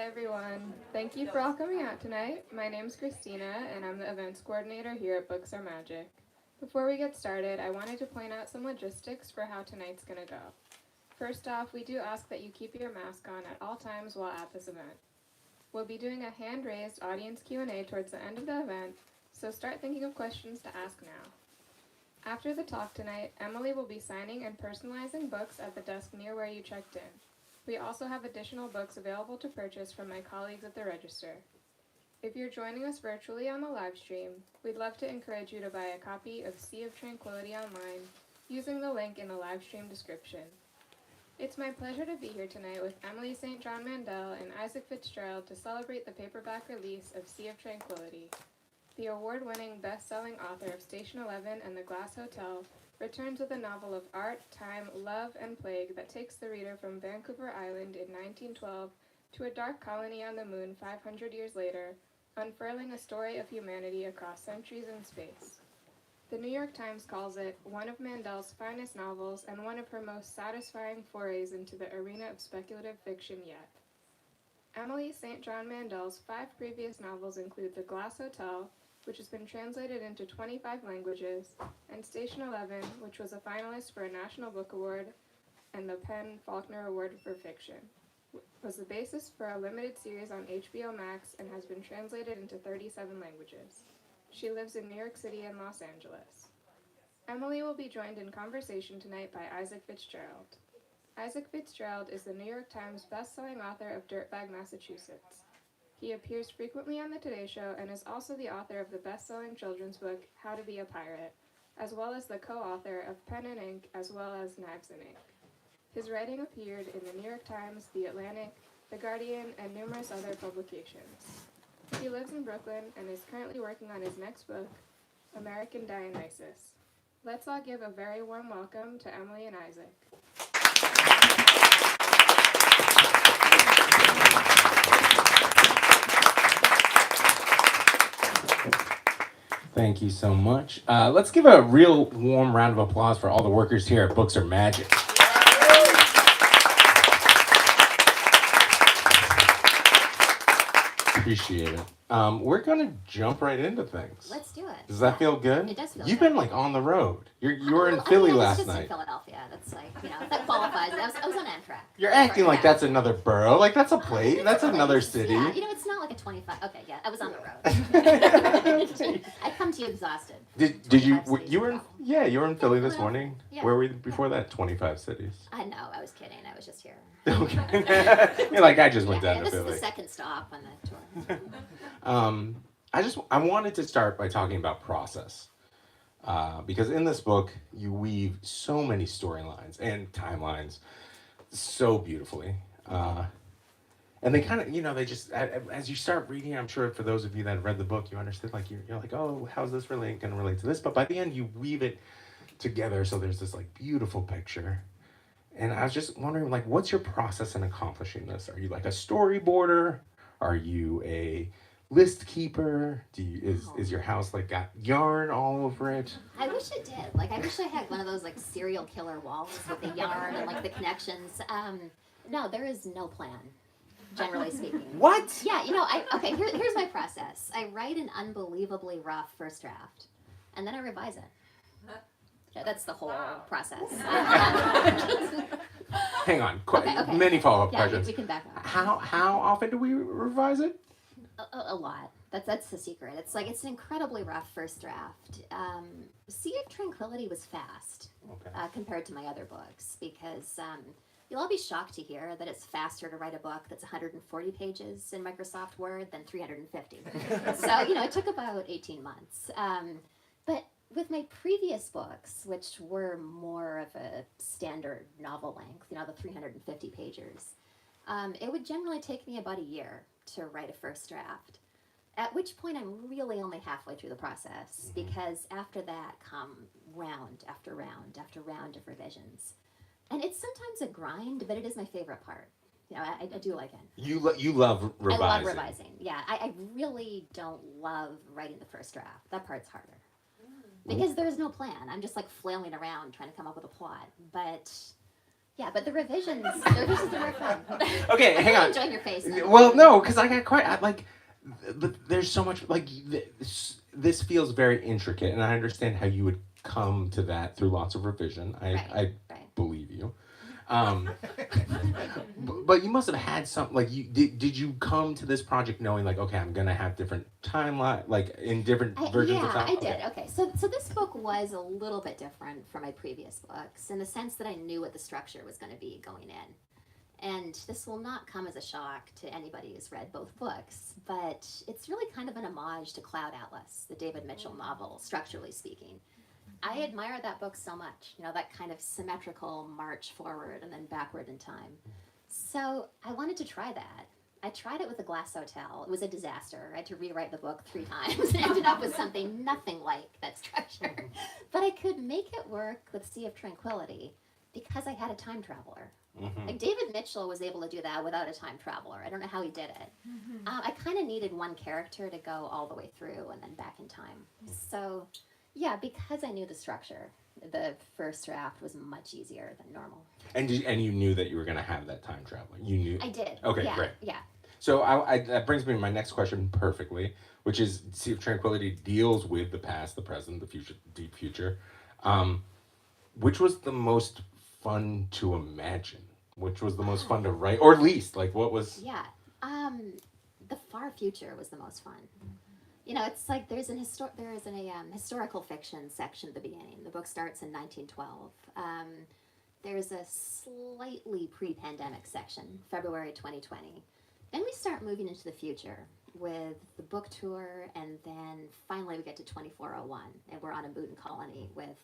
Hi everyone. Thank you for all coming out tonight. My name's Christina and I'm the events coordinator here at Books Are Magic. Before we get started, I wanted to point out some logistics for how tonight's gonna go. First off, we do ask that you keep your mask on at all times while at this event. We'll be doing a hand-raised audience Q&A towards the end of the event, so start thinking of questions to ask now. After the talk tonight, Emily will be signing and personalizing books at the desk near where you checked in. We also have additional books available to purchase from my colleagues at the register. If you're joining us virtually on the live stream, we'd love to encourage you to buy a copy of Sea of Tranquility online using the link in the live stream description. It's my pleasure to be here tonight with Emily St. John Mandel and Isaac Fitzgerald to celebrate the paperback release of Sea of Tranquility. The award-winning best-selling author of Station 11 and The Glass Hotel returns with a novel of art, time, love, and plague that takes the reader from Vancouver Island in 1912 to a dark colony on the moon 500 years later, unfurling a story of humanity across centuries and space. The New York Times calls it one of Mandel's finest novels and one of her most satisfying forays into the arena of speculative fiction yet. Emily St. John Mandel's 5 previous novels include The Glass Hotel, which has been translated into 25 languages, and Station 11, which was a finalist for a National Book Award and the PEN/Faulkner Award for Fiction, was the basis for a limited series on HBO Max and has been translated into 37 languages. She lives in New York City and Los Angeles. Emily will be joined in conversation tonight by Isaac Fitzgerald. Isaac Fitzgerald is the New York Times best-selling author of Dirtbag, Massachusetts. He appears frequently on the Today Show and is also the author of the best-selling children's book, How to Be a Pirate, as well as the co-author of Pen and Ink, as well as Knives and Ink. His writing appeared in the New York Times, The Atlantic, The Guardian, and numerous other publications. He lives in Brooklyn and is currently working on his next book, American Dionysus. Let's all give a very warm welcome to Emily and Isaac. Thank you so much. Let's give a real warm round of applause for all the workers here at Books Are Magic. Appreciate it. We're gonna jump right into things. Let's do it. Does that feel good? It does feel You've good. been like on the road. You were in Philly last just night. in Philadelphia. That's like, that qualifies. I was on Amtrak. You're acting like that's another borough. Like that's a place. That's another city. Yeah, it's not like a 25. Okay, yeah, I was on the road. I come to you exhausted. Did you? You were in? Yeah, you were in Philly this morning. Yeah. Where were you before that? 25 cities. I know. I was kidding. I was just here. Okay. You're like I just went down to this Philly. is the second stop on the tour. I wanted to start by talking about process, because in this book you weave so many storylines and timelines so beautifully, and they kind of they just as you start reading, I'm sure for those of you that have read the book, you understand like you're like, oh, how's this going to relate to this? But by the end you weave it together, so there's this like beautiful picture. And I was just wondering, like, what's your process in accomplishing this? Are you like a storyboarder? Are you a list keeper? Is your house like got yarn all over it? I wish it did. Like, I wish I had one of those like serial killer walls with the yarn and like the connections. No, there is no plan, generally speaking. What? Yeah, here's my process. I write an unbelievably rough first draft, and then I revise it. Yeah, that's the whole process. Hang on, Okay. many follow-up questions. We can back up. How often do we revise it? A lot. That's the secret. It's an incredibly rough first draft. Sea of Tranquility was fast compared to my other books because you'll all be shocked to hear that it's faster to write a book that's 140 pages in Microsoft Word than 350. So, it took about 18 months. But with my previous books, which were more of a standard novel length, the 350 pages, it would generally take me about a year to write a first draft, at which point I'm really only halfway through the process, because after that come round after round after round of revisions. And it's sometimes a grind, but it is my favorite part. I do like it. You love revising. I love revising, yeah. I really don't love writing the first draft. That part's harder. Because there's no plan. I'm just like flailing around trying to come up with a plot. But Yeah, but the revisions were fun. Okay, hang on. Enjoying your face. Well, no, because I got there's so much this feels very intricate, and I understand how you would come to that through lots of revision. I believe you. But you must have had some did you come to this project knowing like, okay, I'm gonna have different timeline, like in different versions of time? Yeah, I did. Okay, so this book was a little bit different from my previous books in the sense that I knew what the structure was going to be going in. And this will not come as a shock to anybody who's read both books, but it's really kind of an homage to Cloud Atlas, the David Mitchell novel, structurally speaking. I admire that book so much, that kind of symmetrical march forward and then backward in time. So I wanted to try that. I tried it with The Glass Hotel. It was a disaster. I had to rewrite the book 3 times and ended up with something nothing like that structure. But I could make it work with Sea of Tranquility because I had a time traveler. Mm-hmm. Like David Mitchell was able to do that without a time traveler. I don't know how he did it. Mm-hmm. I kind of needed one character to go all the way through and then back in time. So, yeah, because I knew the structure, the first draft was much easier than normal. And you knew that you were going to have that time traveler. You knew. I did. Okay, yeah, great. Yeah. So that brings me to my next question perfectly, which is Sea of Tranquility deals with the past, the present, the future, deep future. Which was the most fun to imagine? Which was the most fun to write, or least? Like, what was? Yeah, the far future was the most fun. It's like there is a historical fiction section at the beginning. The book starts in 1912. There's a slightly pre-pandemic section, February 2020. Then we start moving into the future with the book tour, and then finally we get to 2401, and we're on a mutant colony with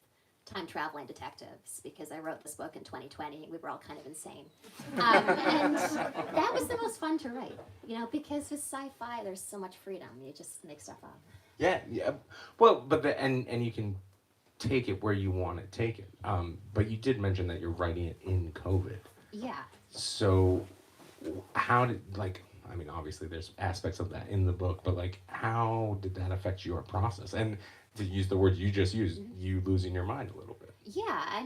time-traveling detectives, because I wrote this book in 2020. We were all kind of insane. And that was the most fun to write, because with sci-fi, there's so much freedom. You just make stuff up. Yeah. Well, but and you can take it where you want to take it. But you did mention that you're writing it in COVID. Yeah. So how did, obviously there's aspects of that in the book, but how did that affect your process? And to use the word you just used, you losing your mind a little bit. Yeah,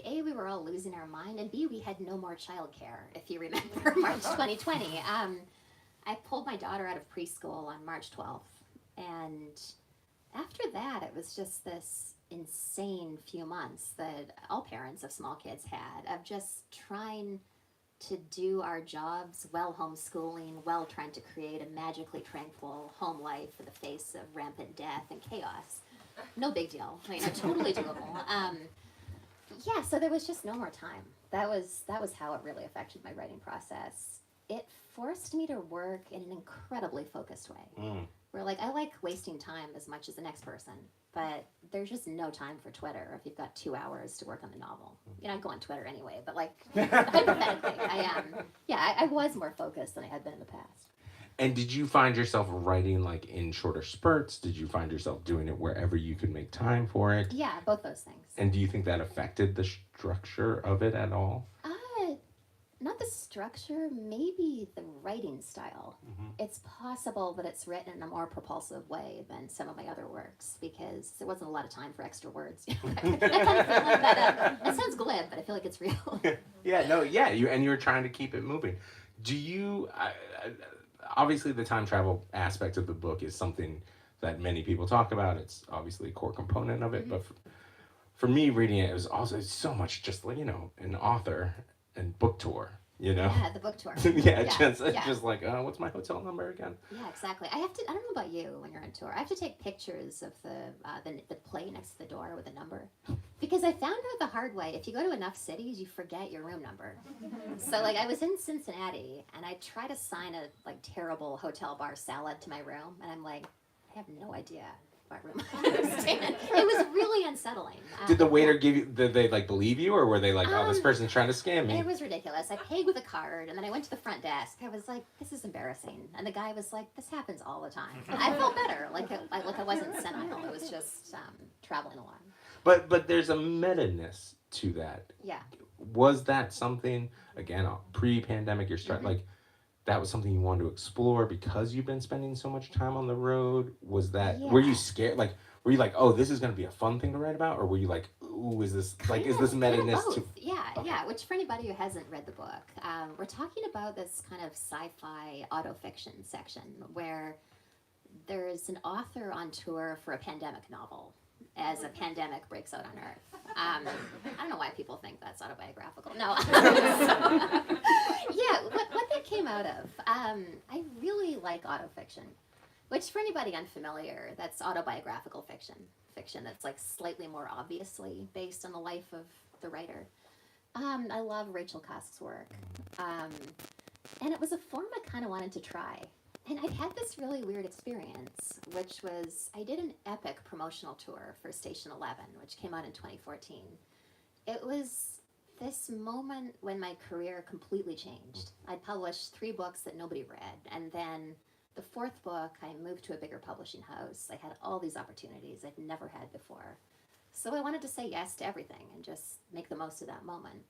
A, we were all losing our mind, and B, we had no more childcare, if you remember March 2020. I pulled my daughter out of preschool on March 12th, and after that, it was just this insane few months that all parents of small kids had, of just trying to do our jobs while homeschooling, while trying to create a magically tranquil home life in the face of rampant death and chaos. No big deal. Totally doable. Yeah, so there was just no more time. That was how it really affected my writing process. It forced me to work in an incredibly focused way. Where I like wasting time as much as the next person, but there's just no time for Twitter if you've got 2 hours to work on the novel. I go on Twitter anyway, but hypothetically, I was more focused than I had been in the past. And did you find yourself writing in shorter spurts? Did you find yourself doing it wherever you could make time for it? Yeah, both those things. And do you think that affected the structure of it at all? Not the structure, maybe the writing style. Mm-hmm. It's possible that it's written in a more propulsive way than some of my other works, because there wasn't a lot of time for extra words. I kind of feel like that. It sounds glib, but I feel like it's real. You were trying to keep it moving. Do you? Obviously, the time travel aspect of the book is something that many people talk about. It's obviously a core component of it, mm-hmm. But for me, reading it was also so much just an author and book tour, Yeah, the book tour. Just what's my hotel number again? Yeah, exactly. I don't know about you when you're on tour. I have to take pictures of the plate next to the door with a number, because I found out the hard way. If you go to enough cities, you forget your room number. So I was in Cincinnati, and I tried to sign a terrible hotel bar salad to my room, and I'm I have no idea what room I was in. It was really unsettling. Did the waiter did they believe you, or were they this person's trying to scam me? It was ridiculous. I paid with a card, and then I went to the front desk. I was this is embarrassing. And the guy was this happens all the time. And I felt better, I wasn't senile. It was just traveling a lot. But there's a meta-ness to that. Yeah. Was that something, again, pre-pandemic, you're starting, mm-hmm. That was something you wanted to explore because you've been spending so much time on the road? Was that, Yeah. were you scared? Were you like, oh, this is going to be a fun thing to write about? Or were you like, ooh, is this meta-ness both. too? Yeah, which for anybody who hasn't read the book, we're talking about this kind of sci-fi autofiction section where there's an author on tour for a pandemic novel as a pandemic breaks out on Earth. I don't know why people think that's autobiographical. No. Yeah, what that came out of, I really like autofiction, which for anybody unfamiliar, that's autobiographical fiction. Fiction that's like slightly more obviously based on the life of the writer. I love Rachel Cusk's work. And it was a form I kind of wanted to try. And I'd had this really weird experience, which was I did an epic promotional tour for Station 11, which came out in 2014. It was this moment when my career completely changed. I'd published 3 books that nobody read, and then the 4th book, I moved to a bigger publishing house. I had all these opportunities I'd never had before. So I wanted to say yes to everything and just make the most of that moment.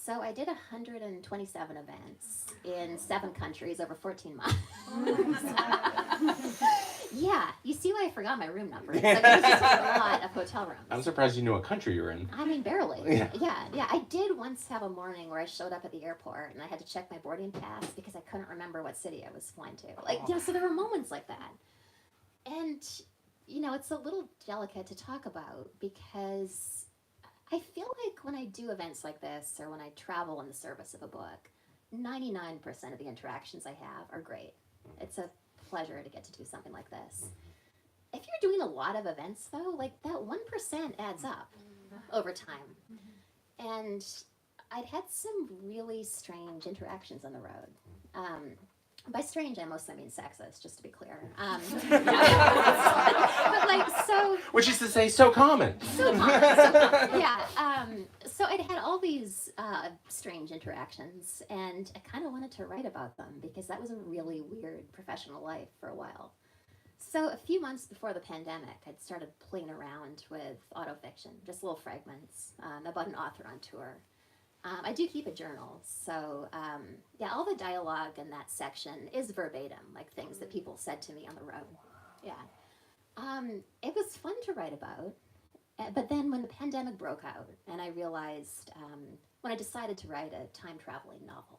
So I did 127 events in 7 countries over 14 months. Yeah, you see why I forgot my room numbers. I mean, it's just a lot of hotel rooms. I'm surprised you knew what country you were in. I mean, barely. Yeah. Yeah. I did once have a morning where I showed up at the airport and I had to check my boarding pass because I couldn't remember what city I was flying to. Like, so there were moments like that. And, it's a little delicate to talk about because I feel like when I do events like this or when I travel in the service of a book, 99% of the interactions I have are great. It's a pleasure to get to do something like this. If you're doing a lot of events, though, like that 1% adds up over time. And I'd had some really strange interactions on the road. By strange, I mostly mean sexist, just to be clear. But which is to say, so common. So common. Yeah. So I'd had all these strange interactions, and I kind of wanted to write about them because that was a really weird professional life for a while. So a few months before the pandemic, I'd started playing around with autofiction, just little fragments about an author on tour. I do keep a journal, so all the dialogue in that section is verbatim, like things that people said to me on the road. Yeah. It was fun to write about, but then when the pandemic broke out, and I realized when I decided to write a time-traveling novel,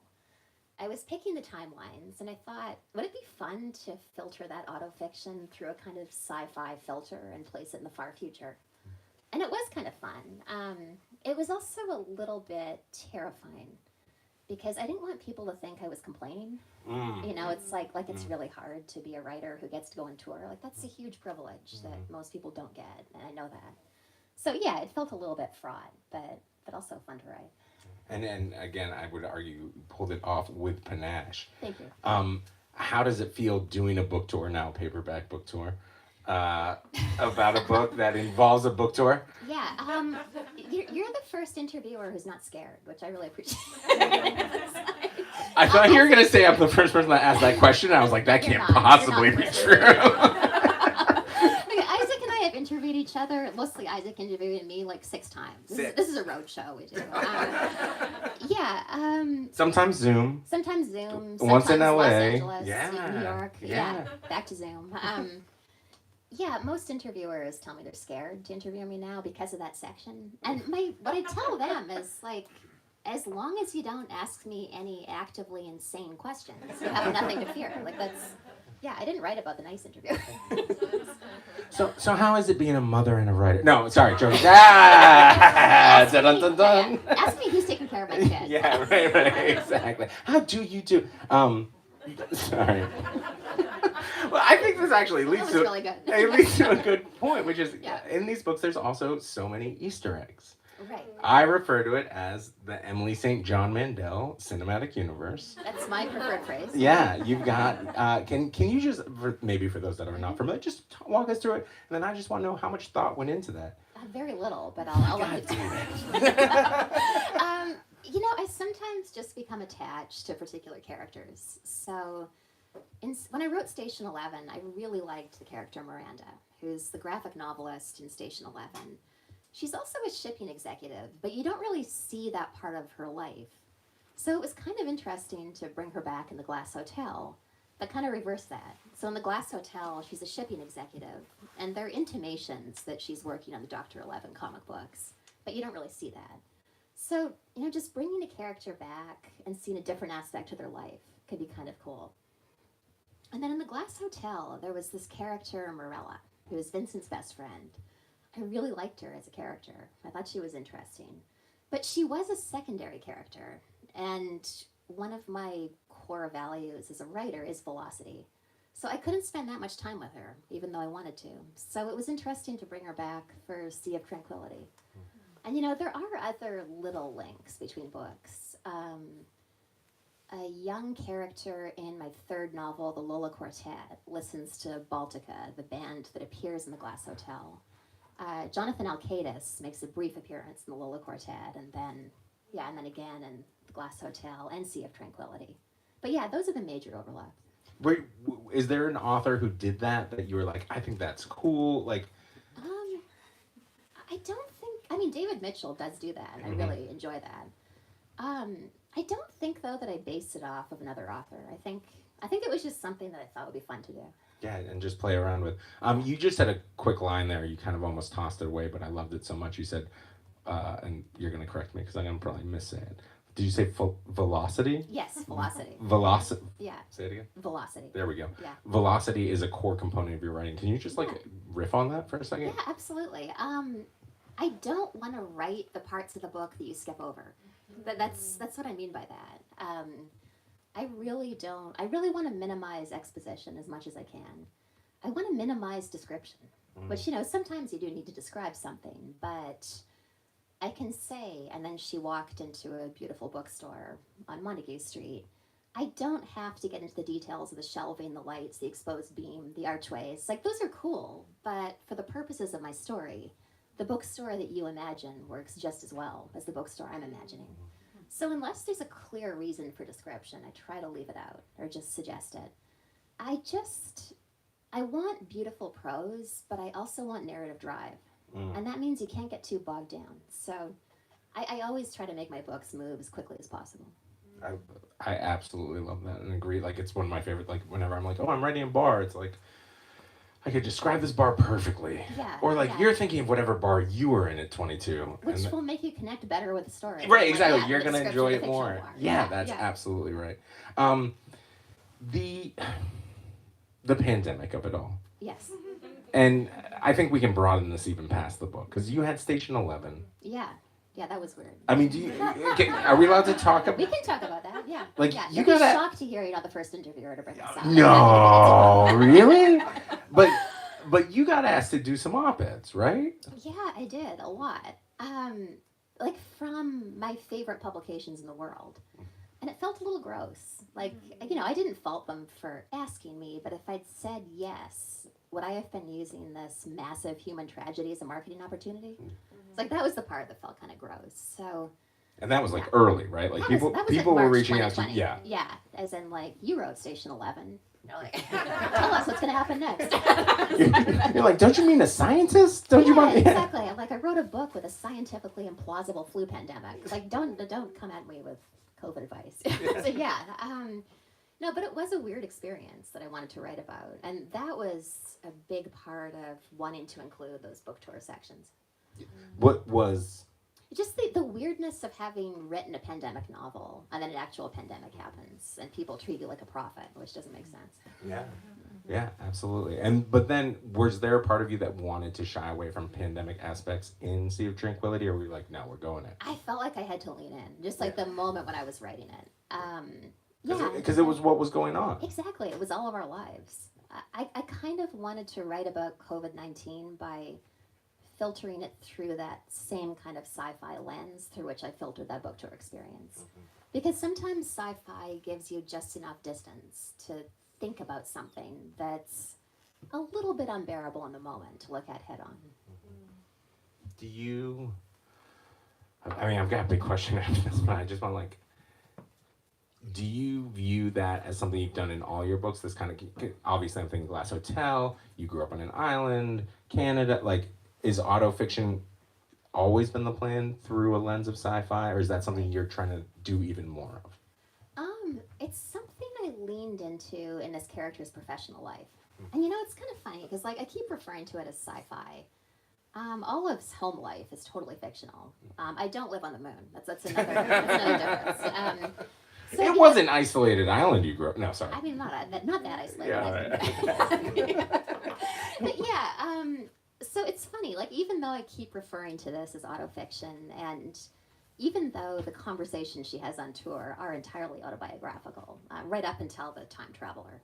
I was picking the timelines, and I thought, would it be fun to filter that autofiction through a kind of sci-fi filter and place it in the far future? And it was kind of fun. It was also a little bit terrifying because I didn't want people to think I was complaining. It's like it's really hard to be a writer who gets to go on tour. Like, that's a huge privilege that most people don't get, and I know that. So yeah, it felt a little bit fraught, but also fun to write. And again, I would argue you pulled it off with panache. Thank you. How does it feel doing a book tour now, paperback book tour, about a book that involves a book tour? Yeah, you're the first interviewer who's not scared, which I really appreciate. I thought you were going to say I'm the first person that asked that question. I was like, that can't possibly be true. Isaac and I have interviewed each other. Mostly Isaac interviewed me like 6 times. This is a road show we do. Sometimes Zoom. Sometimes Zoom. Once in LA. Los Angeles. Yeah. New York. Yeah. Back to Zoom. Most interviewers tell me they're scared to interview me now because of that section. And what I tell them is like, as long as you don't ask me any actively insane questions, you have nothing to fear. Like I didn't write about the nice interview. So how is it being a mother and a writer? No, sorry, joking. Dun, dun, dun, dun. Ask me who's taking care of my kid. Yeah, right, exactly. How do you do? Sorry. Well, I think this actually leads to really good. It leads to a good point, which is in these books there's also so many Easter eggs. Right. I refer to it as the Emily St. John Mandel cinematic universe. That's my preferred phrase. Yeah, you've got. Can you just, maybe for those that are not familiar, just walk us through it, and then I just want to know how much thought went into that. Very little, but I'll let you do it. I sometimes just become attached to particular characters. So when I wrote Station 11, I really liked the character Miranda, who's the graphic novelist in Station 11. She's also a shipping executive, but you don't really see that part of her life. So it was kind of interesting to bring her back in the Glass Hotel, but kind of reverse that. So in The Glass Hotel, she's a shipping executive, and there are intimations that she's working on the Dr. 11 comic books, but you don't really see that. So, just bringing a character back and seeing a different aspect of their life could be kind of cool. And then in The Glass Hotel, there was this character, Morella, who was Vincent's best friend. I really liked her as a character. I thought she was interesting. But she was a secondary character, and one of my core values as a writer is velocity. So I couldn't spend that much time with her, even though I wanted to. So it was interesting to bring her back for Sea of Tranquility. And there are other little links between books. A young character in my third novel, The Lola Quartet, listens to Baltica, the band that appears in The Glass Hotel. Jonathan Alcaides makes a brief appearance in The Lola Quartet, and then again in The Glass Hotel and Sea of Tranquility. But yeah, those are the major overlaps. Wait, is there an author who did that you were like, I think that's cool? Like, I don't think. David Mitchell does do that. I really enjoy that. I don't think though that I based it off of another author. I think it was just something that I thought would be fun to do. Yeah, and just play around with. You just had a quick line there. You kind of almost tossed it away, but I loved it so much. You said, and you're going to correct me because I'm going to probably miss it. Did you say velocity? Yes, velocity. Velocity. Yeah. Say it again. Velocity. There we go. Yeah. Velocity is a core component of your writing. Can you just riff on that for a second? Yeah, absolutely. I don't want to write the parts of the book that you skip over. That's what I mean by that. I really don't. I really want to minimize exposition as much as I can. I want to minimize description, which, sometimes you do need to describe something, but I can say, and then she walked into a beautiful bookstore on Montague Street. I don't have to get into the details of the shelving, the lights, the exposed beam, the archways. Like, those are cool, but for the purposes of my story, the bookstore that you imagine works just as well as the bookstore I'm imagining. So unless there's a clear reason for description, I try to leave it out or just suggest it. I want beautiful prose, but I also want narrative drive. And that means you can't get too bogged down. So I always try to make my books move as quickly as possible. I absolutely love that and agree. Like, it's one of my favorite, like, whenever I'm like, oh, I'm writing a bar, it's like, I could describe this bar perfectly. Yeah. Or like you're thinking of whatever bar you were in at 22. Which will make you connect better with the story. Right, exactly. Like, you're going to enjoy it more. Yeah, that's absolutely right. The pandemic of it all. Yes. And I think we can broaden this even past the book because you had Station 11. Yeah. Yeah, that was weird. I mean, are we allowed to talk about? We can talk about that. Yeah. Like, yeah. you You'll gotta. be shocked to hear you're not the first interviewer to bring this up. No, really? But you got asked to do some op-eds, right? Yeah, I did a lot. Like from my favorite publications in the world, and it felt a little gross. Like, I didn't fault them for asking me, but if I'd said yes, would I have been using this massive human tragedy as a marketing opportunity? It's like that was the part that felt kind of gross. So. And that was like early, right? Like people were reaching out to you. Yeah. Yeah, as in like you wrote Station 11. You're like, tell us what's going to happen next. You're like, don't you mean a scientist? Don't you want? Exactly. I'm like, I wrote a book with a scientifically implausible flu pandemic. Like, don't come at me with COVID advice. So no, but it was a weird experience that I wanted to write about, and that was a big part of wanting to include those book tour sections. What was? Just the weirdness of having written a pandemic novel and then an actual pandemic happens and people treat you like a prophet, which doesn't make sense. Yeah, absolutely. But then was there a part of you that wanted to shy away from pandemic aspects in Sea of Tranquility, or were you like, no, we're going it? I felt like I had to lean in, just like the moment when I was writing it. Because it was what was going on. Exactly. It was all of our lives. I kind of wanted to write about COVID-19 by filtering it through that same kind of sci-fi lens through which I filtered that book tour experience. Because sometimes sci-fi gives you just enough distance to think about something that's a little bit unbearable in the moment to look at head on. Do you... I mean, I've got a big question after this, but I just want do you view that as something you've done in all your books? This kind of... Obviously, I'm thinking Glass Hotel, you grew up on an island, Canada, like... Is autofiction always been the plan through a lens of sci-fi, or is that something you're trying to do even more of? It's something I leaned into in this character's professional life. And it's kind of funny because like I keep referring to it as sci-fi. Olive's home life is totally fictional. I don't live on the moon. That's another difference. So, it was an isolated island you grew up. No, sorry. I mean, not that isolated. Yeah. But yeah, so it's funny. Like even though I keep referring to this as autofiction, and even though the conversations she has on tour are entirely autobiographical, right up until the time traveler,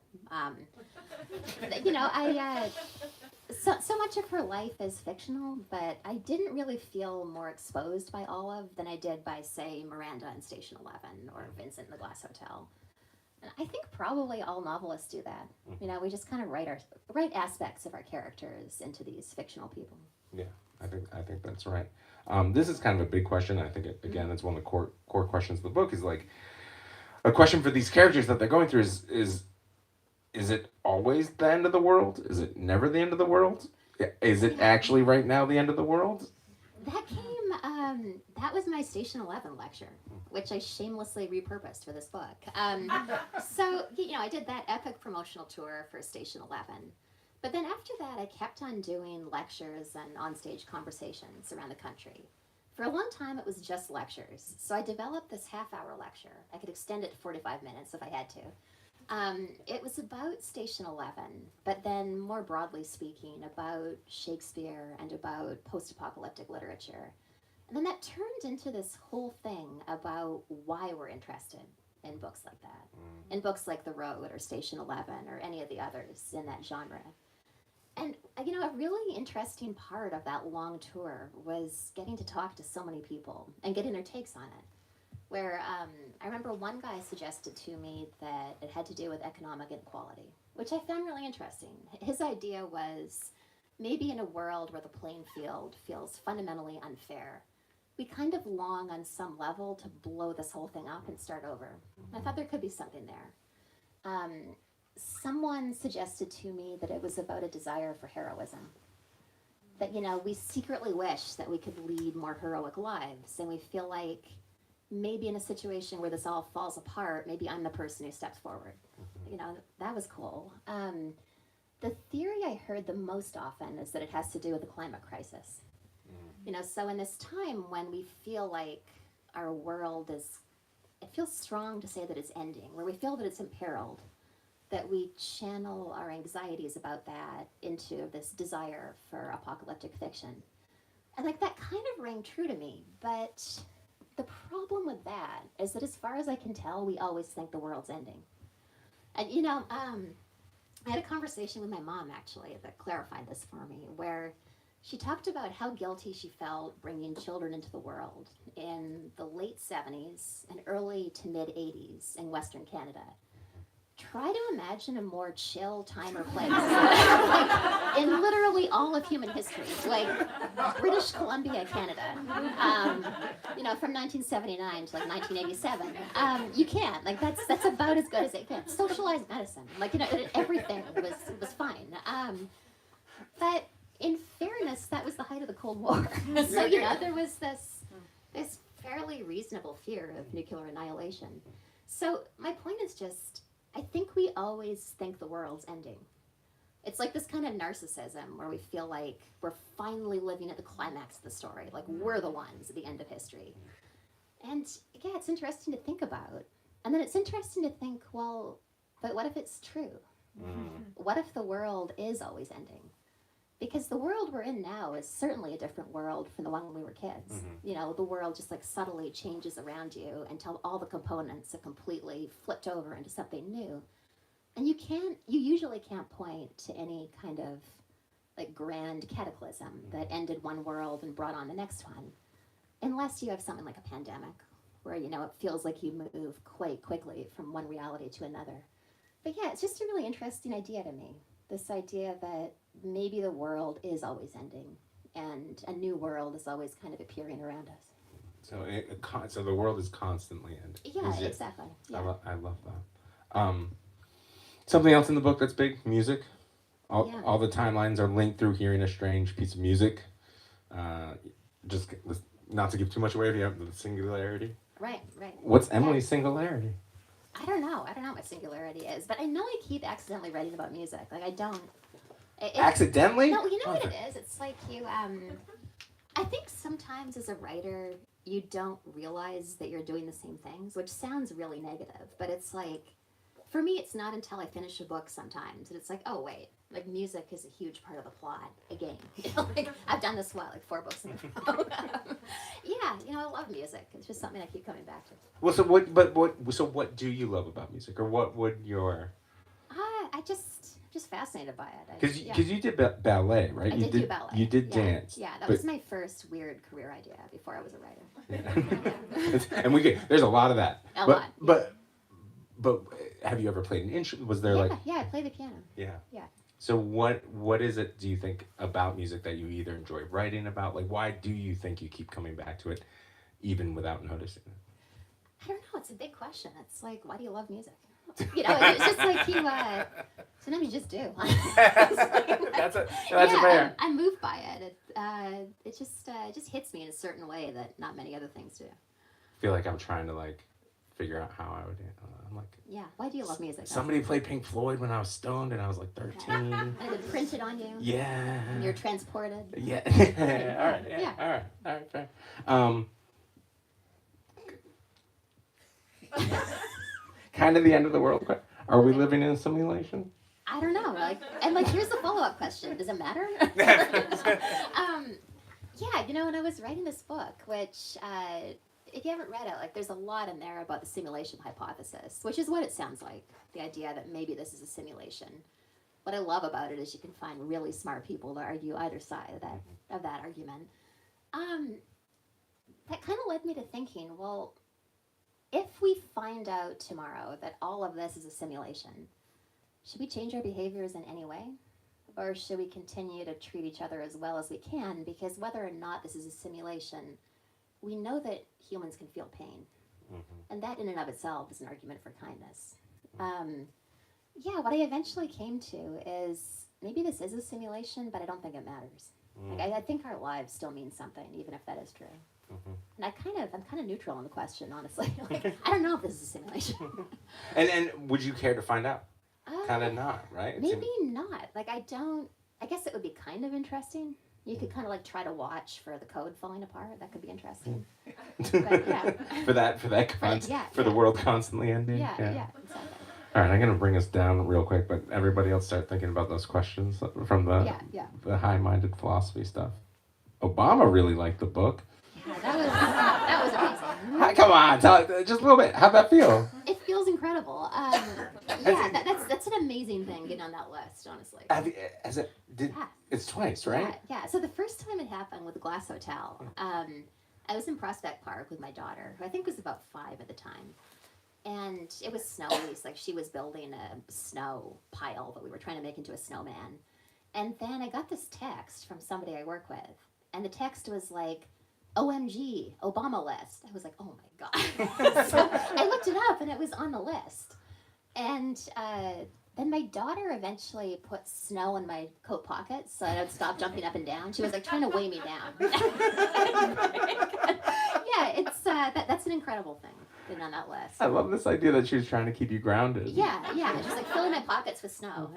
so much of her life is fictional, but I didn't really feel more exposed by Olive than I did by, say, Miranda in Station 11 or Vincent in the Glass Hotel. And I think probably all novelists do that. We just kind of write aspects of our characters into these fictional people. Yeah, I think that's right. This is kind of a big question. I think again, it's one of the core questions of the book. Is like a question for these characters that they're going through is it always the end of the world? Is it never the end of the world? Is it actually right now the end of the world? That was my Station 11 lecture, which I shamelessly repurposed for this book. So, I did that epic promotional tour for Station 11. But then after that, I kept on doing lectures and onstage conversations around the country. For a long time, it was just lectures. So I developed this half-hour lecture. I could extend it to 45 minutes if I had to. It was about Station 11, but then more broadly speaking, about Shakespeare and about post-apocalyptic literature. And then that turned into this whole thing about why we're interested in books like that, in books like The Road or Station 11 or any of the others in that genre. And, a really interesting part of that long tour was getting to talk to so many people and getting their takes on it. Where I remember one guy suggested to me that it had to do with economic inequality, which I found really interesting. His idea was maybe in a world where the playing field feels fundamentally unfair, we kind of long on some level to blow this whole thing up and start over. I thought there could be something there. Someone suggested to me that it was about a desire for heroism. That, we secretly wish that we could lead more heroic lives, and we feel like maybe in a situation where this all falls apart, maybe I'm the person who steps forward. That was cool. The theory I heard the most often is that it has to do with the climate crisis. So in this time when we feel like our world it feels strong to say that it's ending, where we feel that it's imperiled, that we channel our anxieties about that into this desire for apocalyptic fiction. And that kind of rang true to me, but the problem with that is that as far as I can tell, we always think the world's ending. And I had a conversation with my mom actually that clarified this for me, where she talked about how guilty she felt bringing children into the world in the late 70s and early to mid 80s in Western Canada. Try to imagine a more chill time or place in literally all of human history, like British Columbia, Canada, from 1979 to 1987. You can't, that's about as good as it gets. Socialized medicine, everything was fine. But in fairness, that was the height of the Cold War. So, there was this fairly reasonable fear of nuclear annihilation. So my point is just, I think we always think the world's ending. It's like this kind of narcissism where we feel like we're finally living at the climax of the story, like we're the ones at the end of history. And yeah, it's interesting to think about. And then it's interesting to think, well, but what if it's true? What if the world is always ending? Because the world we're in now is certainly a different world from the one when we were kids. The world just subtly changes around you until all the components have completely flipped over into something new. And you usually can't point to any kind of grand cataclysm that ended one world and brought on the next one. Unless you have something like a pandemic, where, it feels like you move quite quickly from one reality to another. But yeah, it's just a really interesting idea to me. This idea that maybe the world is always ending and a new world is always kind of appearing around us. So the world is constantly ending. Yeah, exactly. Yeah. I love that. Something else in the book that's big, music. All the timelines are linked through hearing a strange piece of music. Just not to give too much away if you have the singularity. Right. What's Emily's singularity? I don't know what singularity is, but I know I keep accidentally writing about music. Like I don't. Accidentally? No, you know what it is? It's like you, I think sometimes as a writer, you don't realize that you're doing the same things, which sounds really negative, but it's like, for me, it's not until I finish a book sometimes, and it's like, oh wait, like music is a huge part of the plot again. Like I've done this, what, like 4 books in a row. Yeah, I love music. It's just something I keep coming back to. Well, so what do you love about music, or what would your... I'm just fascinated by it. Because you did ballet, right? I did do ballet. You did yeah. dance. Yeah, that was my first weird career idea before I was a writer. Yeah. And there's a lot of that. A lot. But have you ever played an instrument? Was there Yeah, I play the piano. Yeah. Yeah. So what is it, do you think, about music that you either enjoy writing about? Like, why do you think you keep coming back to it even without noticing it? I don't know. It's a big question. It's like, why do you love music? It's just like sometimes you just do. That's fair. I'm moved by it. It just hits me in a certain way that not many other things do. I feel like I'm trying to figure out how I would. I'm like. Yeah. Why do you love music? Somebody played Pink Floyd when I was stoned and I was like 13. And it printed on you. Yeah. And you're transported. Yeah. All right. Yeah. All right. Fair. Kind of the end of the world. Are we living in a simulation? I don't know. Here's the follow-up question. Does it matter? When I was writing this book, which, if you haven't read it, there's a lot in there about the simulation hypothesis, which is what it sounds like. The idea that maybe this is a simulation. What I love about it is you can find really smart people to argue either side of that argument. That kind of led me to thinking, well, if we find out tomorrow that all of this is a simulation, should we change our behaviors in any way? Or should we continue to treat each other as well as we can? Because whether or not this is a simulation, we know that humans can feel pain. Mm-hmm. And that in and of itself is an argument for kindness. What I eventually came to is maybe this is a simulation, but I don't think it matters. I think our lives still mean something, even if that is true. Mm-hmm. And I'm kind of neutral on the question, honestly. I don't know if this is a simulation. And would you care to find out? Kind of not, right? Maybe not. I guess it would be kind of interesting. You could kind of try to watch for the code falling apart. That could be interesting. But, yeah. for the world constantly ending. Yeah, exactly. All right, I'm going to bring us down real quick, but everybody else start thinking about those questions from the high-minded philosophy stuff. Obama really liked the book. Yeah, that was amazing. Come on, tell just a little bit. How'd that feel? It feels incredible. That's an amazing thing getting on that list, honestly. It's twice, right? Yeah. So the first time it happened with the Glass Hotel, I was in Prospect Park with my daughter, who I think was about 5 at the time. And it was snowy, so she was building a snow pile that we were trying to make into a snowman. And then I got this text from somebody I work with, and the text was like, OMG, Obama list. I was like, oh my God. So I looked it up and it was on the list. And then my daughter eventually put snow in my coat pockets so I would stop jumping up and down. She was trying to weigh me down. It's that's an incredible thing, getting on that list. I love this idea that she was trying to keep you grounded. Yeah. She's filling my pockets with snow.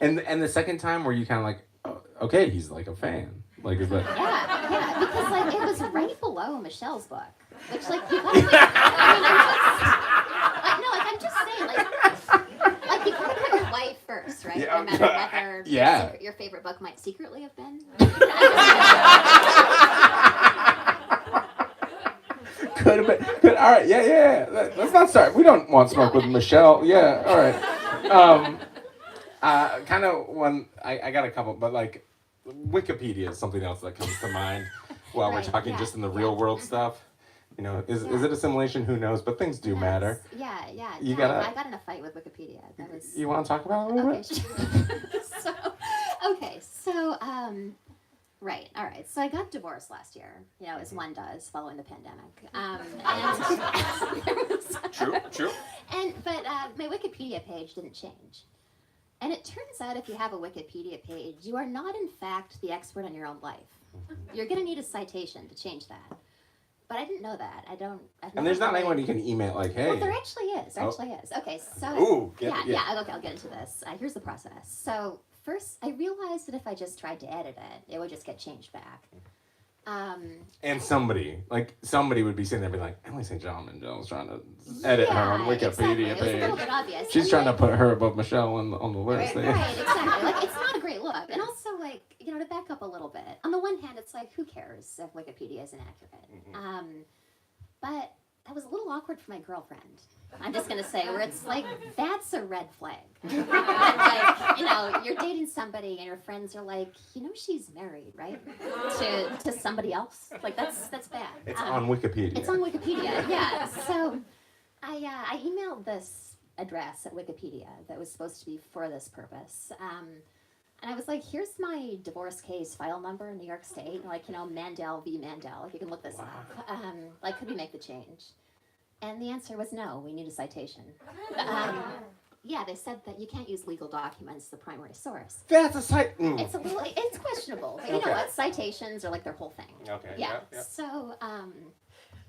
And the second time, were you kind of oh, okay, he's a fan. Is that... Yeah, because it was right below Michelle's book, which you gotta I'm just saying, you gotta put your wife first, right? Yeah, no matter whether your favorite book might secretly have been. Could have been. All right, yeah. Let's not start. We don't want smoke with Michelle. Yeah, all right. Kind of one. I got a couple, but Wikipedia is something else that comes to mind while we're talking just in the real world stuff. Is it a simulation? Who knows? But things do matter. Yeah. I got in a fight with Wikipedia. That was. You want to talk about it a little bit? So, right. All right. So I got divorced last year. As one does following the pandemic. True. But my Wikipedia page didn't change. And it turns out if you have a Wikipedia page, you are not in fact the expert on your own life. You're going to need a citation to change that. but I didn't know that. And there's not anyone you can email like, hey. Well, there actually is. Okay, so. Ooh, Okay, I'll get into this. Here's the process. So first, I realized that if I just tried to edit it, it would just get changed back. And somebody would be sitting there being like, Emily St. John Mandel's trying to edit her on Wikipedia exactly. It was a page. little bit obvious. She's trying to put her above Michelle on the list. Right, exactly. Like, it's not a great look. And also, like, to back up a little bit, on the one hand, it's like, who cares if Wikipedia is inaccurate? Mm-hmm. But that was a little awkward for my girlfriend. I'm just going to say, where it's like, that's a red flag. Like, you're dating somebody and your friends are like, she's married, right? To somebody else. Like, that's bad. It's on Wikipedia. It's on Wikipedia, yeah. So I emailed this address at Wikipedia that was supposed to be for this purpose. And I was like, here's my divorce case file number in New York State. Like, Mandel v. Mandel. You can look this up. Could we make the change? And the answer was no, we need a citation. Yeah, they said that you can't use legal documents as the primary source. That's a cite. It's questionable. But you know what? Citations are like their whole thing. Okay. Yeah. So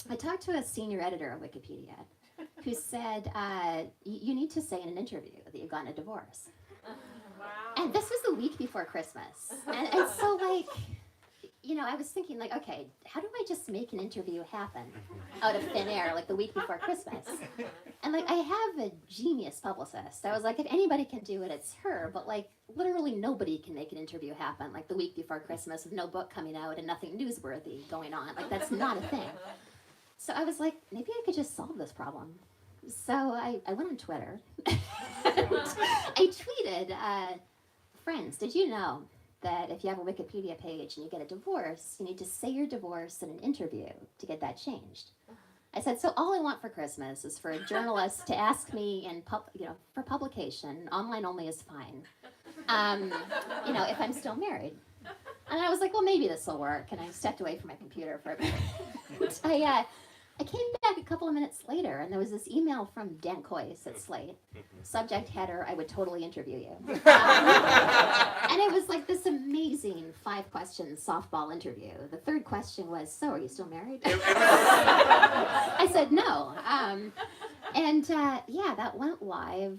I talked to a senior editor of Wikipedia who said, you need to say in an interview that you've gotten a divorce. And this was the week before Christmas. And so, I was thinking, okay, how do I just make an interview happen out of thin air, the week before Christmas? And, I have a genius publicist. I was like, if anybody can do it, it's her. But, literally nobody can make an interview happen, the week before Christmas with no book coming out and nothing newsworthy going on. That's not a thing. So I was like, maybe I could just solve this problem. So I went on Twitter. I tweeted, friends, did you know that if you have a Wikipedia page and you get a divorce, you need to say your divorce in an interview to get that changed? I said, so all I want for Christmas is for a journalist to ask me for publication, online only is fine, if I'm still married. And I was like, well, maybe this will work. And I stepped away from my computer for a minute. I came back a couple of minutes later, and there was this email from Dan Coyce at Slate. Subject header, I would totally interview you. And it was this amazing 5-question softball interview. The third question was, so are you still married? I said no. That went live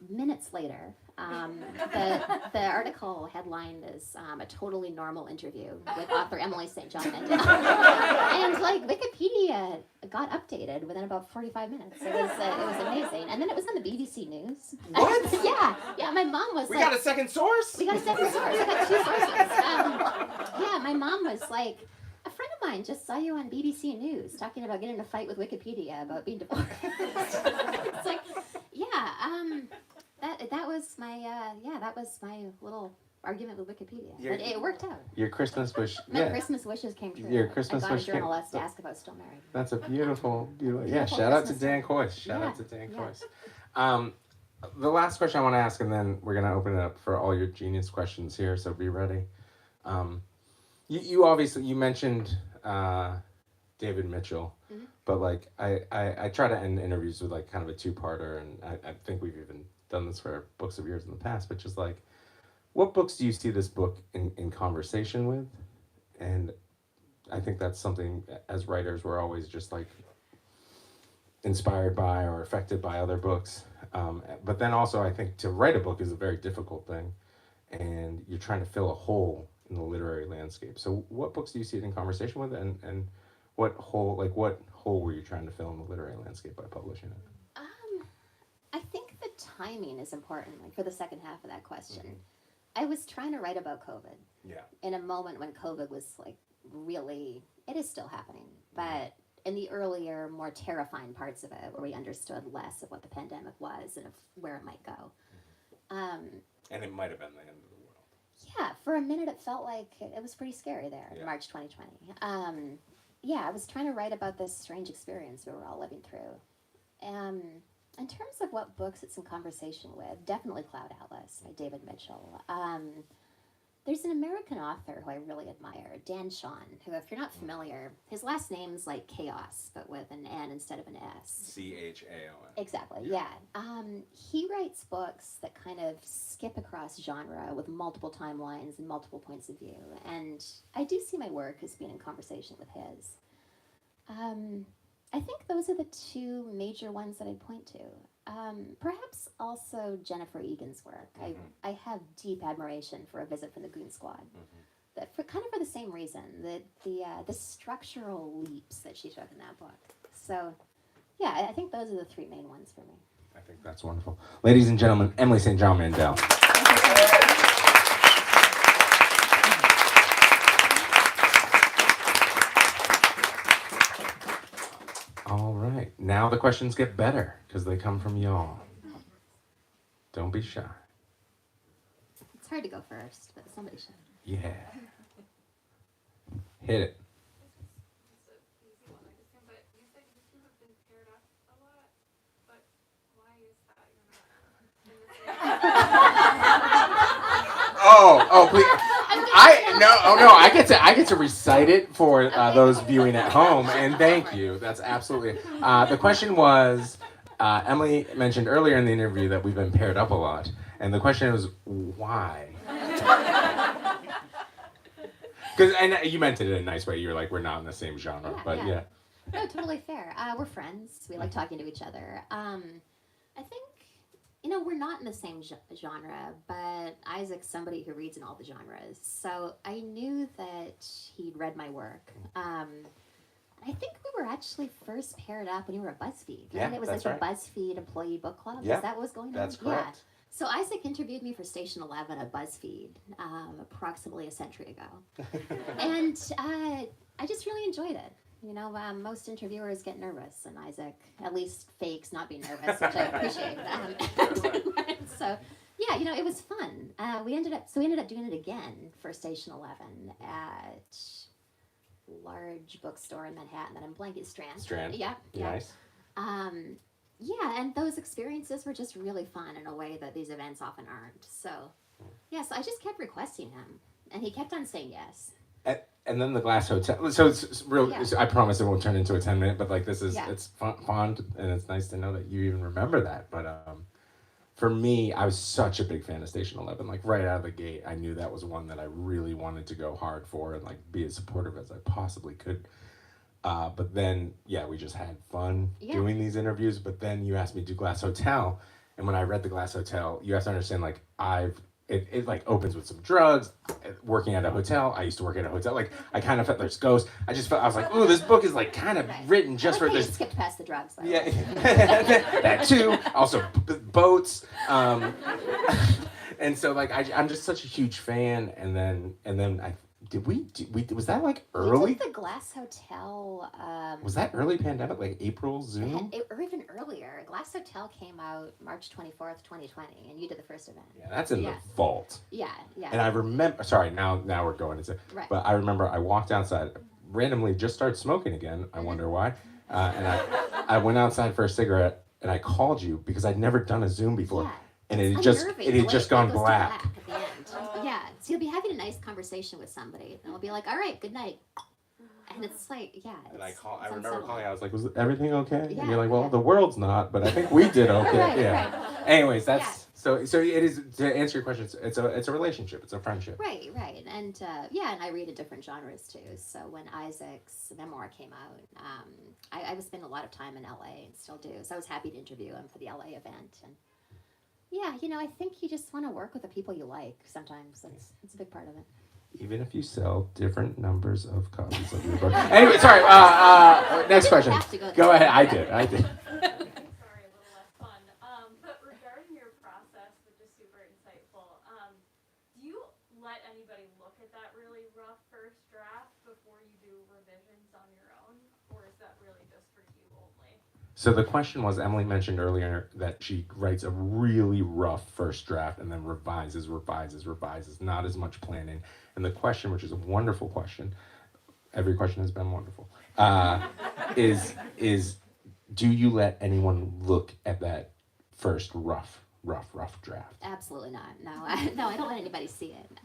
minutes later. The article headline is a totally normal interview with author Emily St. John Mandel. And Wikipedia got updated within about 45 minutes. It was amazing. And then it was on the BBC News. What? Yeah, my mom was We got a second source? We got a second source. I got 2 sources. My mom was like, a friend of mine just saw you on BBC News talking about getting in a fight with Wikipedia about being divorced. It's that was my little argument with Wikipedia. But it worked out. Your Christmas wish. My Christmas wishes came true. Your Christmas I got wish a journalist to ask if I was still married. That's a beautiful. Yeah, Beautiful shout out to Christmas Dan story. Coyce. Shout out to Dan Coyce. The last question I want to ask, and then we're going to open it up for all your genius questions here, so be ready. You obviously, you mentioned David Mitchell, but I try to end interviews with kind of a 2-parter, and I think we've even done this for books of yours in the past, but just what books do you see this book in conversation with? And I think that's something, as writers, we're always just inspired by or affected by other books. But then also I think to write a book is a very difficult thing, and you're trying to fill a hole in the literary landscape. So what books do you see it in conversation with, and what hole were you trying to fill in the literary landscape by publishing it? I think the timing is important, for the second half of that question. I was trying to write about COVID. Yeah. In a moment when COVID was really, it is still happening, but in the earlier, more terrifying parts of it, where we understood less of what the pandemic was and of where it might go. And it might have been the end of the world. Yeah, for a minute it felt like it was pretty scary there in March 2020. I was trying to write about this strange experience we were all living through. In terms of what books it's in conversation with, definitely Cloud Atlas by David Mitchell. There's an American author who I really admire, Dan Shawn, who, if you're not familiar, his last name's like chaos, but with an N instead of an S. Chaon. Exactly, yeah. He writes books that kind of skip across genre with multiple timelines and multiple points of view, and I do see my work as being in conversation with his. I think those are the two major ones that I'd point to. Perhaps also Jennifer Egan's work. I have deep admiration for A Visit from the Goon Squad. That for kind of for the same reason, that the structural leaps that she took in that book. So, yeah, I think those are the three main ones for me. I think that's wonderful. Ladies and gentlemen, Emily St. John Mandel. All right, now the questions get better because they come from y'all. Don't be shy. It's hard to go first, but somebody should. Yeah. Hit it. It's an easy one, I just but you said you two have been paired up a lot, but why is that you're Oh, please. I get to recite it for those viewing at home, and thank you. That's absolutely. The question was, Emily mentioned earlier in the interview that we've been paired up a lot, and the question was why. Because and you meant it in a nice way. You were like, we're not in the same genre, but yeah. No, totally fair. We're friends. We like talking to each other. I think. We're not in the same genre, but Isaac's somebody who reads in all the genres. So I knew that he'd read my work. I think we were actually first paired up when you were at BuzzFeed. Right? Yeah, it was that's like the BuzzFeed Employee Book Club. Yeah, Is that what was going on? That's correct. Yeah. So Isaac interviewed me for Station 11 at BuzzFeed approximately a century ago. And I just really enjoyed it. Most interviewers get nervous, and Isaac at least fakes not being nervous, which I appreciate. So, yeah, it was fun. We ended up doing it again for Station 11 at large bookstore in Manhattan that I'm blanking. Strand. Yeah. Nice. Yeah, and those experiences were just really fun in a way that these events often aren't. So, yeah, so I just kept requesting him, and he kept on saying yes. And then the Glass Hotel. So it's real. Yeah. I promise it won't turn into a 10-minute. But like this is, it's fun, and it's nice to know that you even remember that. But for me, I was such a big fan of Station 11. Like right out of the gate, I knew that was one that I really wanted to go hard for and like be as supportive as I possibly could. But then, we just had fun doing these interviews. But then you asked me to do Glass Hotel, and when I read the Glass Hotel, you have to understand like It like opens with some drugs, working at a hotel. I used to work at a hotel. Like I kind of felt there's ghosts. I was like, ooh, this book is like kind of written just for this. Skipped past the drugs. Yeah, that too. Also boats. And so like I'm just such a huge fan. And then was that like early? We did the Glass Hotel. Was that early pandemic, like April, Zoom? Or even earlier. Glass Hotel came out March 24th, 2020, and you did the first event. Yeah, that's in the vault. Yeah. And I remember, sorry, now we're going into, but I remember I walked outside, randomly just started smoking again, I wonder why, and I went outside for a cigarette, and I called you because I'd never done a Zoom before, and it had just gone black. Yeah, so you'll be having a nice conversation with somebody, and they'll be like, all right, good night. And it's like, And I remember calling, I was like, was everything okay? And you're like, well, the world's not, but I think we did okay. Right. Anyways, that's, so it is, to answer your question, it's a relationship, it's a friendship. Right. And, and I read in different genres too. So when Isaac's memoir came out, I was spending a lot of time in LA and still do. So I was happy to interview him for the LA event. And I think you just want to work with the people you like sometimes. That's a big part of it. Even if you sell different numbers of copies of your book. Anyway, sorry. Next question. Go ahead. I did. Sorry, a little less fun. But regarding your process, which is super insightful, do you let anybody look at that really rough first draft before you do revisions on your own, or is that really just for you only? So the question was, Emily mentioned earlier that she writes a really rough first draft and then revises, not as much planning. And the question, which is a wonderful question, every question has been wonderful, is do you let anyone look at that first rough draft? Absolutely not. No, I don't let anybody see it.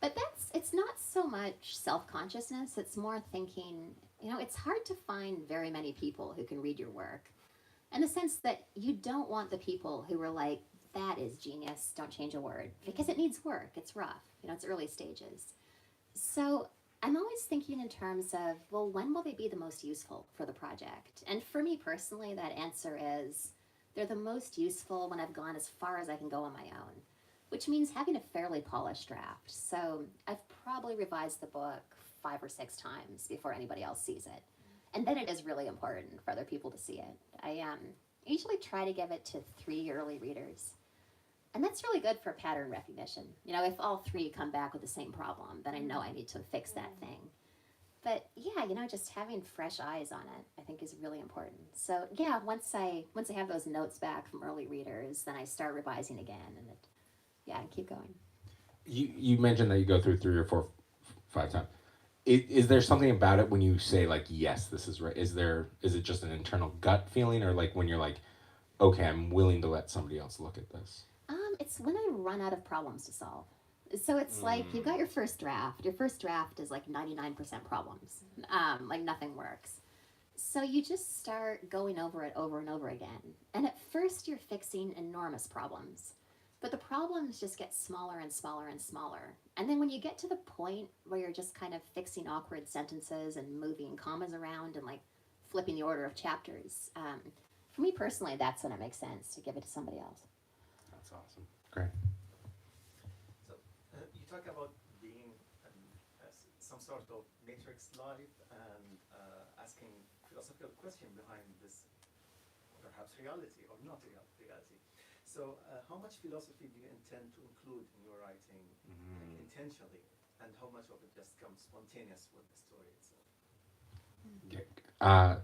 But it's not so much self-consciousness. It's more thinking, it's hard to find very many people who can read your work, in the sense that you don't want the people who are like, that is genius, don't change a word, because it needs work. It's rough. It's early stages. So I'm always thinking in terms of, well, when will they be the most useful for the project? And for me personally, that answer is they're the most useful when I've gone as far as I can go on my own, which means having a fairly polished draft. So I've probably revised the book 5 or 6 times before anybody else sees it. And then it is really important for other people to see it. I usually try to give it to 3 early readers. And that's really good for pattern recognition. You know, if all 3 come back with the same problem, then I know I need to fix that thing. But yeah, you know, just having fresh eyes on it, I think is really important. So yeah, once I have those notes back from early readers, then I start revising again, and I keep going. You mentioned that you go through 3 or 4, 5 times. Is there something about it when you say like, yes, this is right? Is it just an internal gut feeling, or like when you're like, okay, I'm willing to let somebody else look at this? It's when I run out of problems to solve. So it's like you've got your first draft. Your first draft is like 99% problems. Like nothing works. So you just start going over it over and over again. And at first you're fixing enormous problems. But the problems just get smaller and smaller and smaller. And then when you get to the point where you're just kind of fixing awkward sentences and moving commas around and like flipping the order of chapters, for me personally, that's when it makes sense to give it to somebody else. That's awesome. Great. So you talk about being some sort of matrix-like and asking philosophical question behind this, perhaps reality or not reality. So how much philosophy do you intend to include in your writing intentionally, and how much of it just comes spontaneous with the story itself?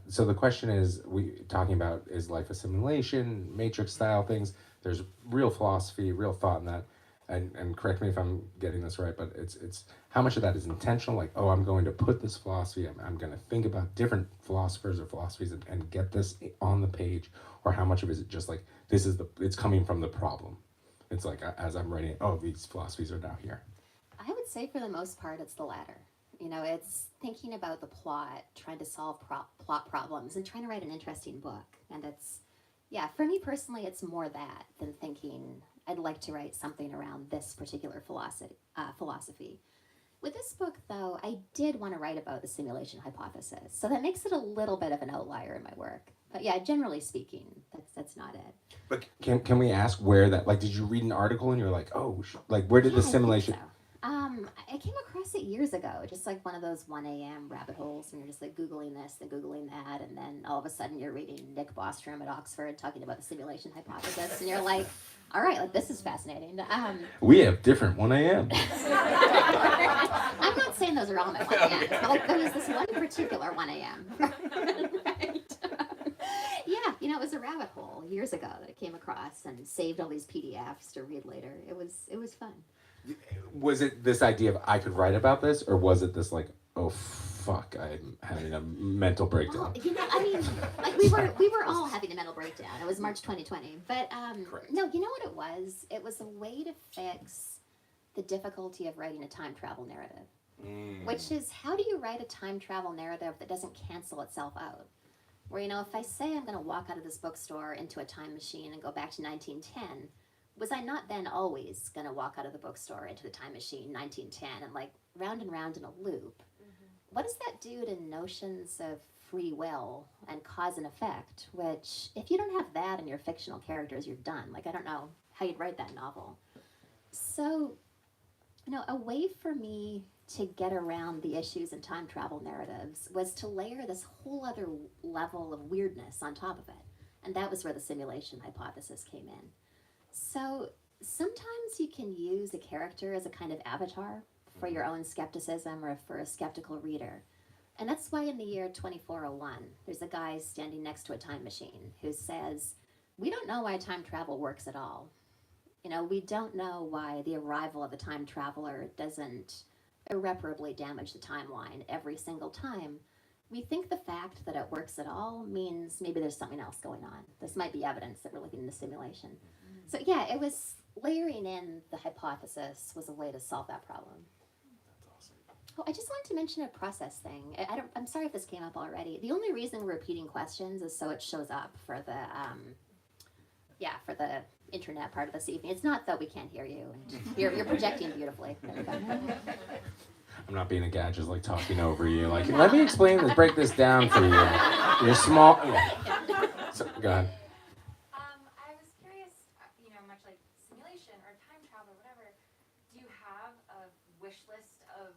So the question is, talking about, is life a simulation, matrix style things? There's real philosophy, real thought in that, and correct me if I'm getting this right, but it's how much of that is intentional, like, oh, I'm going to put this philosophy, I'm going to think about different philosophers or philosophies and get this on the page, or how much of it is just like, it's coming from the problem. It's like, as I'm writing, oh, these philosophies are now here. I would say for the most part, it's the latter. You know, it's thinking about the plot, trying to solve plot problems, and trying to write an interesting book. And it's, yeah, for me personally, it's more that than thinking I'd like to write something around this particular philosophy. With this book, though, I did want to write about the simulation hypothesis. So that makes it a little bit of an outlier in my work. But yeah, generally speaking, that's not it. But can we ask where that, like, did you read an article and you're like, oh, like, where did the simulation... I think so. I came across it years ago, just like one of those 1 a.m. rabbit holes, and you're just like Googling this, then Googling that, and then all of a sudden you're reading Nick Bostrom at Oxford talking about the simulation hypothesis, and you're like, all right, like, this is fascinating. We have different 1 a.m. I'm not saying those are all my 1 a.m., but like there was this one particular 1 a.m. Right? Yeah, you know, it was a rabbit hole years ago that I came across and saved all these PDFs to read later. It was fun. Was it this idea of I could write about this, or was it this like, oh fuck, I'm having a mental breakdown? Well, you know, I mean, like we were all having a mental breakdown. It was March 2020, but no, you know what it was? It was a way to fix the difficulty of writing a time travel narrative, which is, how do you write a time travel narrative that doesn't cancel itself out? Where, you know, if I say I'm going to walk out of this bookstore into a time machine and go back to 1910. Was I not then always going to walk out of the bookstore into the time machine, 1910, and like round and round in a loop? What does that do to notions of free will and cause and effect, which, if you don't have that in your fictional characters, you're done. Like, I don't know how you'd write that novel. So, you know, a way for me to get around the issues in time travel narratives was to layer this whole other level of weirdness on top of it. And that was where the simulation hypothesis came in. So sometimes you can use a character as a kind of avatar for your own skepticism or for a skeptical reader. And that's why in the year 2401, there's a guy standing next to a time machine who says, we don't know why time travel works at all. You know, we don't know why the arrival of a time traveler doesn't irreparably damage the timeline every single time. We think the fact that it works at all means maybe there's something else going on. This might be evidence that we're looking in the simulation. So yeah, it was layering in the hypothesis was a way to solve that problem. That's awesome. Oh, I just wanted to mention a process thing. I'm sorry if this came up already. The only reason we're repeating questions is so it shows up for the for the internet part of this evening. It's not that we can't hear you, and you're projecting beautifully. I'm not being a guy just like talking over you. Like, let me explain this, break this down for you. You're small. Yeah. So, go ahead. I was curious, much like simulation or time travel or whatever, do you have a wish list of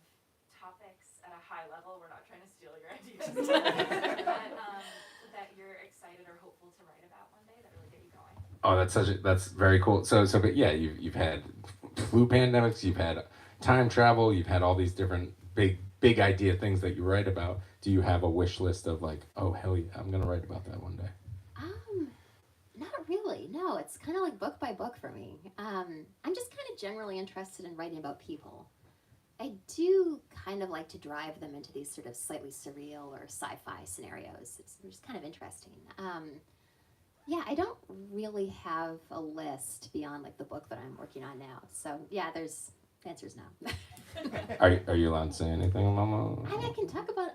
topics at a high level? We're not trying to steal your ideas. that you're excited or hopeful to write about one day that really get you going? Oh, that's very cool. But yeah, you've had flu pandemics, you've had time travel, you've had all these different big idea things that you write about. Do you have a wish list of like, oh hell yeah, I'm gonna write about that one day? Not really. No, it's kind of like book by book for me. I'm just kind of generally interested in writing about people. I do kind of like to drive them into these sort of slightly surreal or sci-fi scenarios. It's just kind of interesting. Yeah, I don't really have a list beyond like the book that I'm working on now. So yeah, the answer's no. Are you allowed to say anything, Mama? I mean, I can talk about.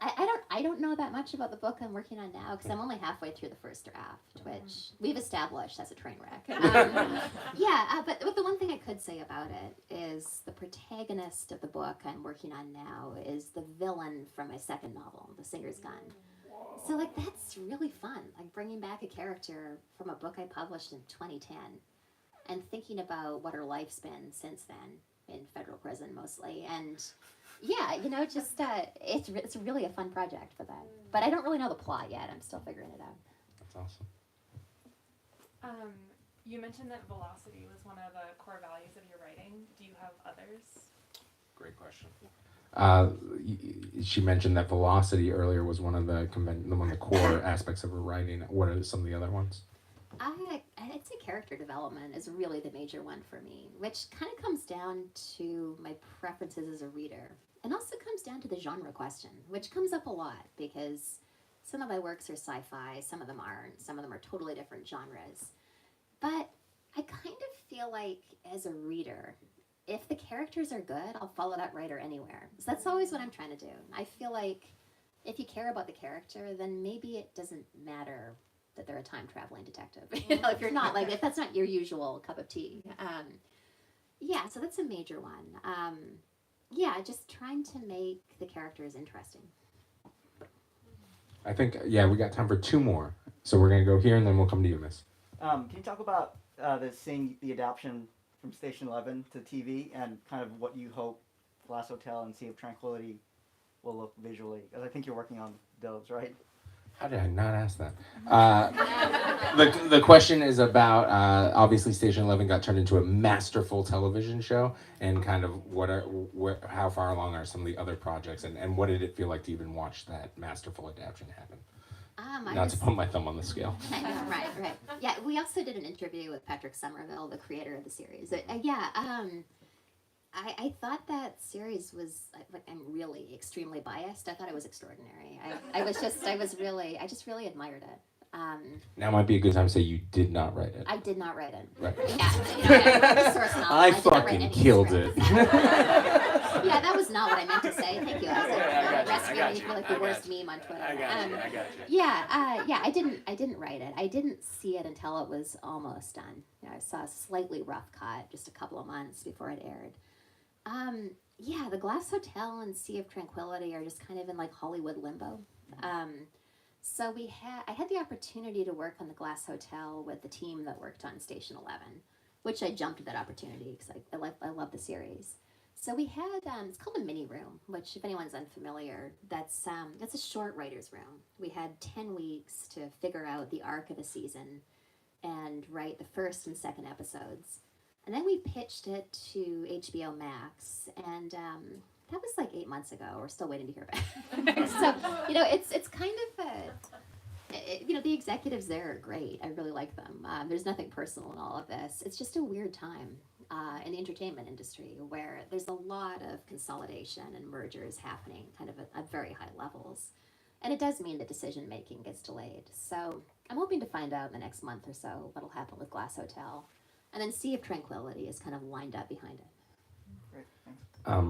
I don't know that much about the book I'm working on now because I'm only halfway through the first draft, which we've established as a train wreck. But the one thing I could say about it is the protagonist of the book I'm working on now is the villain from my second novel, The Singer's Gun. So like that's really fun, like bringing back a character from a book I published in 2010 and thinking about what her life's been since then in federal prison mostly. And yeah, just it's really a fun project for that. But I don't really know the plot yet. I'm still figuring it out. That's awesome. You mentioned that velocity was one of the core values of your writing. Do you have others? Great question. She mentioned that velocity earlier was one of the core aspects of her writing. What are some of the other ones? I'd say character development is really the major one for me, which kind of comes down to my preferences as a reader. And also comes down to the genre question, which comes up a lot because some of my works are sci-fi, some of them aren't, some of them are totally different genres. But I kind of feel like as a reader, if the characters are good, I'll follow that writer anywhere. So that's always what I'm trying to do. I feel like if you care about the character, then maybe it doesn't matter that they're a time traveling detective. If you're not if that's not your usual cup of tea. So that's a major one. Just trying to make the characters interesting. I think we got time for two more, so we're gonna go here and then we'll come to you, Miss. Can you talk about seeing the adaptation from Station 11 to TV and kind of what you hope Glass Hotel and Sea of Tranquility will look visually? Because I think you're working on those, right? How did I not ask that? The question is about obviously Station 11 got turned into a masterful television show, and kind of how far along are some of the other projects, and what did it feel like to even watch that masterful adaptation happen? Not to put my thumb on the scale. Right. Yeah, we also did an interview with Patrick Somerville, the creator of the series. I thought that series was, I'm really extremely biased. I thought it was extraordinary. I just really admired it. Now might be a good time to say you did not write it. I did not write it. Right. Yeah, source novel. I fucking killed it. Yeah, that was not what I meant to say. Thank you. I was like the worst meme on Twitter. I got you. I didn't write it. I didn't see it until it was almost done. I saw a slightly rough cut just a couple of months before it aired. The Glass Hotel and Sea of Tranquility are just kind of in Hollywood limbo. So I had the opportunity to work on the Glass Hotel with the team that worked on Station 11, which I jumped at that opportunity because I love the series. So we had it's called a mini room, which if anyone's unfamiliar, that's a short writer's room. We had 10 weeks to figure out the arc of a season and write the first and second episodes. And then we pitched it to HBO Max, and that was 8 months ago. We're still waiting to hear back. So, it's kind of the executives there are great. I really like them. There's nothing personal in all of this. It's just a weird time in the entertainment industry where there's a lot of consolidation and mergers happening kind of at very high levels. And it does mean that decision making gets delayed. So I'm hoping to find out in the next month or so what'll happen with Glass Hotel. And then Sea of Tranquility is kind of lined up behind it. Great, thanks.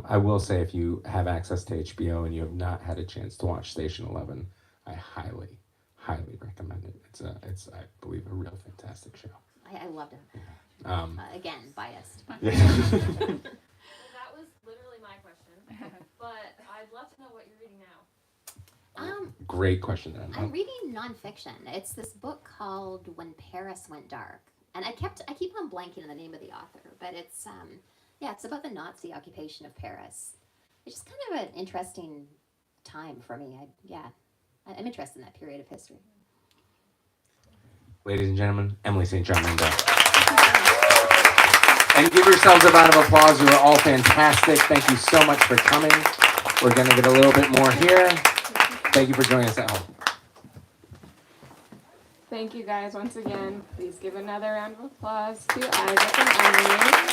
I will say, if you have access to HBO and you have not had a chance to watch Station 11, I highly, highly recommend it. It's I believe, a real fantastic show. I loved it. Again, biased. Yeah. Well, that was literally my question. But to know what you're reading now. Great question, Emma. I'm reading nonfiction. It's this book called When Paris Went Dark, and I keep on blanking on the name of the author, but it's it's about the Nazi occupation of Paris. It's just kind of an interesting time for me. I'm interested in that period of history. Ladies and gentlemen, Emily St. John Mandel. And give yourselves a round of applause. You are all fantastic. Thank you so much for coming. We're going to get a little bit more here. Thank you for joining us at home. Thank you guys once again. Please give another round of applause to Isaac and Emily.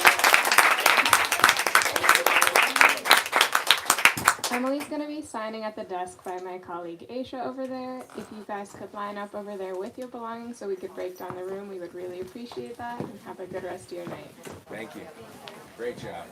Emily's going to be signing at the desk by my colleague Aisha over there. If you guys could line up over there with your belongings so we could break down the room, we would really appreciate that. And have a good rest of your night. Thank you. Great job.